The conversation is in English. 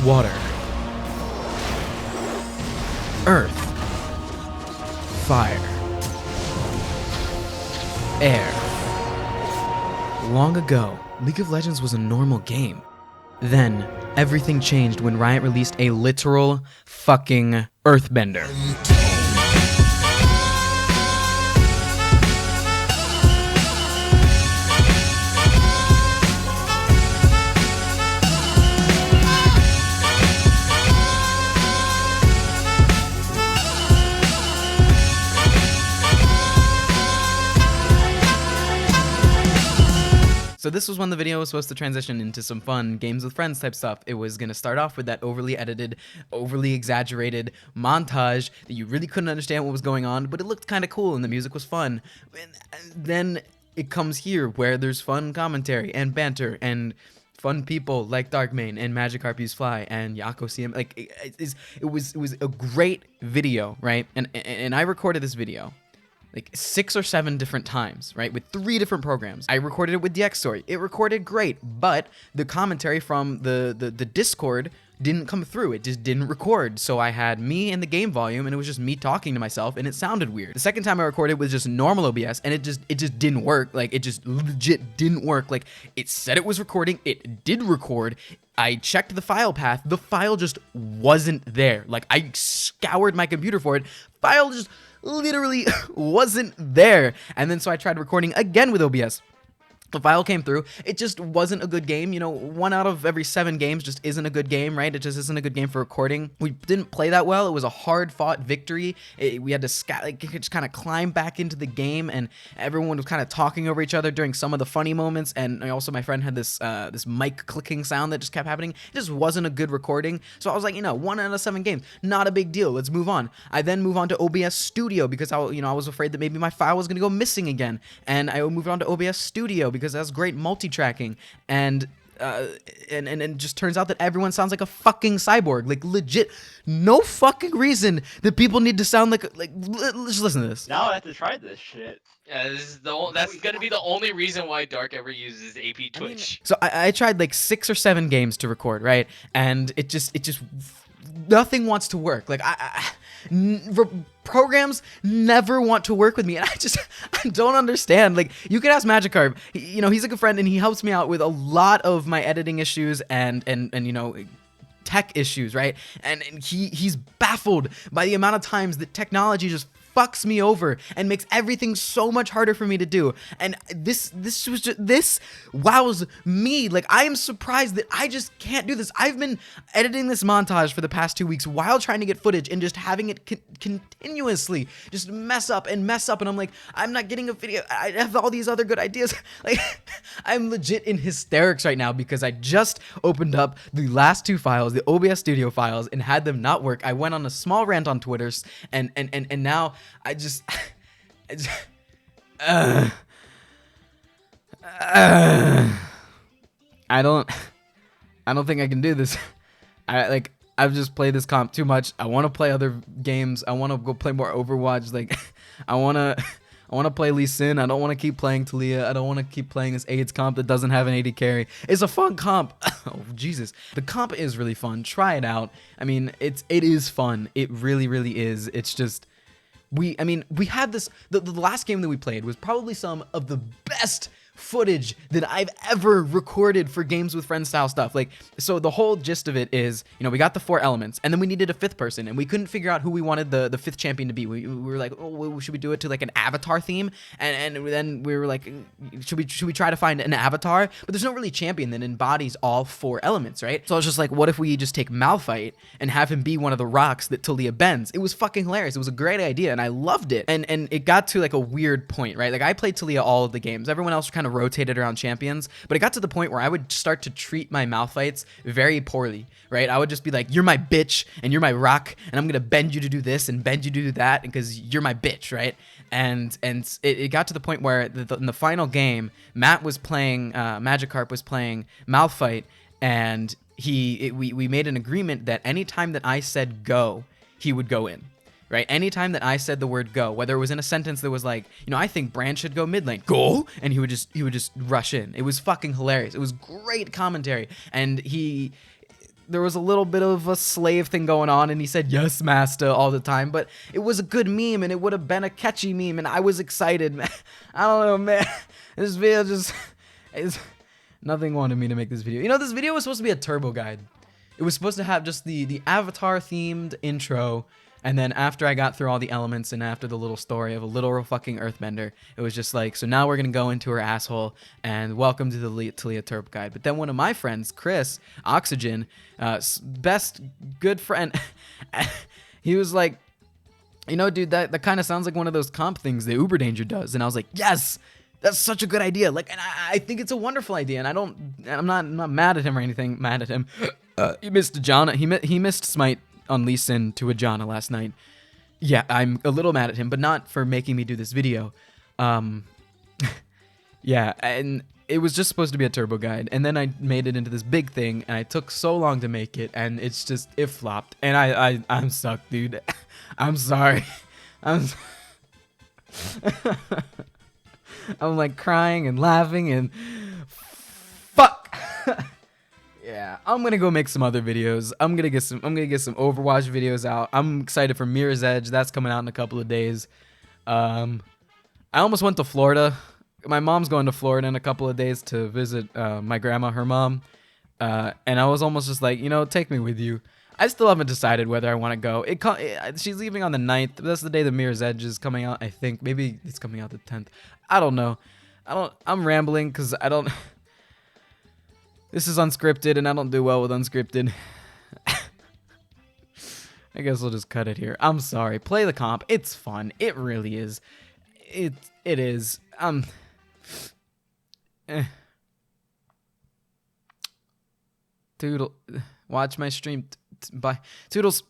water, earth, fire, air. Long ago, League of Legends was a normal game. Then, everything changed when Riot released a literal fucking earthbender. So this was when the video was supposed to transition into some fun games with friends type stuff. It was going to start off with that overly edited, overly exaggerated montage that you really couldn't understand what was going on, but it looked kind of cool and the music was fun. And then it comes here where there's fun commentary and banter and fun people like Darkmane and Magikarp Use Fly and Yako CM. Like it was a great video, right? And I recorded this video like 6 or 7 different times, right? With 3 different programs. I recorded it with DX Story. It recorded great, but the commentary from the Discord didn't come through. It just didn't record. So I had me in the game volume and it was just me talking to myself and it sounded weird. The second time I recorded was just normal OBS and it just didn't work. Like it just legit didn't work. Like it said it was recording. It did record. I checked the file path. The file just wasn't there. Like I scoured my computer for it. File just literally wasn't there. And then so I tried recording again with OBS. The file came through. It just wasn't a good game. You know, 1 out of every 7 games just isn't a good game, right? It just isn't a good game for recording. We didn't play that well. It was a hard-fought victory. We had to just kind of climb back into the game, and everyone was kind of talking over each other during some of the funny moments. And also, my friend had this this mic clicking sound that just kept happening. It just wasn't a good recording. So I was like, you know, 1 out of 7 games, not a big deal. Let's move on. I then move on to OBS Studio because I was afraid that maybe my file was gonna go missing again, and I moved on to OBS Studio because that's great multi-tracking, and it just turns out that everyone sounds like a fucking cyborg. Like legit, no fucking reason that people need to sound like just listen to this. Now I have to try this shit. Yeah, that's gonna be the only reason why Dark ever uses AP Twitch. So I tried like 6 or 7 games to record, right? And it just nothing wants to work. Like programs never want to work with me, and I don't understand. Like you could ask Magikarp. You know, he's a good friend and he helps me out with a lot of my editing issues and you know, tech issues, right? And he's baffled by the amount of times that technology just fucks me over and makes everything so much harder for me to do. And this wows me. Like I am surprised that I just can't do this. I've been editing this montage for the past 2 weeks while trying to get footage and just having it continuously just mess up, and I'm like, I'm not getting a video. I have all these other good ideas. Like I'm legit in hysterics right now because I just opened up the last 2 files, the OBS Studio files, and had them not work. I went on a small rant on Twitter, and now I don't think I can do this. I've just played this comp too much. I want to play other games. I want to go play more Overwatch. Like I want to play Lee Sin. I don't want to keep playing Talia. I don't want to keep playing this AIDS comp that doesn't have an AD carry. It's a fun comp. Oh, Jesus. The comp is really fun. Try it out. I mean, it is fun. It really, really is. It's just, we had this, the last game that we played was probably some of the best footage that I've ever recorded for games with friends style stuff. Like, so the whole gist of it is, you know, we got the 4 elements and then we needed a 5th person and we couldn't figure out who we wanted the 5th champion to be. We were like, oh, should we do it to like an avatar theme? And then we were like, should we try to find an avatar? But there's no really champion that embodies all 4 elements, right? So I was just like, what if we just take Malphite and have him be one of the rocks that Talia bends? It was fucking hilarious. It was a great idea and I loved it. And it got to like a weird point, right? Like I played Talia all of the games. Everyone else kind of rotated around champions, but it got to the point where I would start to treat my Malphites very poorly, right? I would just be like, you're my bitch and you're my rock and I'm gonna bend you to do this and bend you to do that because you're my bitch, right? And it got to the point where in the final game, Matt was playing, Magikarp was playing Malphite, and we made an agreement that anytime that I said go, he would go in. Right? Anytime that I said the word go, whether it was in a sentence that was like, you know, I think Brand should go mid lane, go, and he would just rush in. It was fucking hilarious. It was great commentary, and there was a little bit of a slave thing going on, and he said yes master all the time, but it was a good meme, and it would have been a catchy meme, and I was excited, man. I don't know, man. This video just nothing wanted me to make this video. You know, this video was supposed to be a turbo guide. It was supposed to have just the Avatar themed intro, and then after I got through all the elements and after the little story of a literal fucking earthbender, it was just like, so now we're gonna go into her asshole and welcome to the Talia Turbo Guide. But then one of my friends, Chris, Oxygen, best good friend, he was like, you know, dude, that kind of sounds like one of those comp things that Uber Danger does. And I was like, yes, that's such a good idea. Like, and I think it's a wonderful idea. And I'm not mad at him or anything. Mad at him. He missed Jana. He missed Smite on Lee Sin to a Jana last night. Yeah, I'm a little mad at him, but not for making me do this video. Yeah, and it was just supposed to be a turbo guide, and then I made it into this big thing, and I took so long to make it, and it flopped, and I'm stuck, dude. I'm sorry. I'm like crying and laughing and fuck. Yeah, I'm gonna go make some other videos. I'm gonna get some Overwatch videos out. I'm excited for Mirror's Edge. That's coming out in a couple of days. I almost went to Florida. My mom's going to Florida in a couple of days to visit my grandma, her mom. And I was almost just like, you know, take me with you. I still haven't decided whether I want to go. She's leaving on the 9th. That's the day the Mirror's Edge is coming out, I think. Maybe it's coming out the 10th. I don't know. I'm rambling because I don't... This is unscripted, and I don't do well with unscripted. I guess we'll just cut it here. I'm sorry. Play the comp. It's fun. It really is. It is. Doodle. Watch my stream. Bye. Toodles.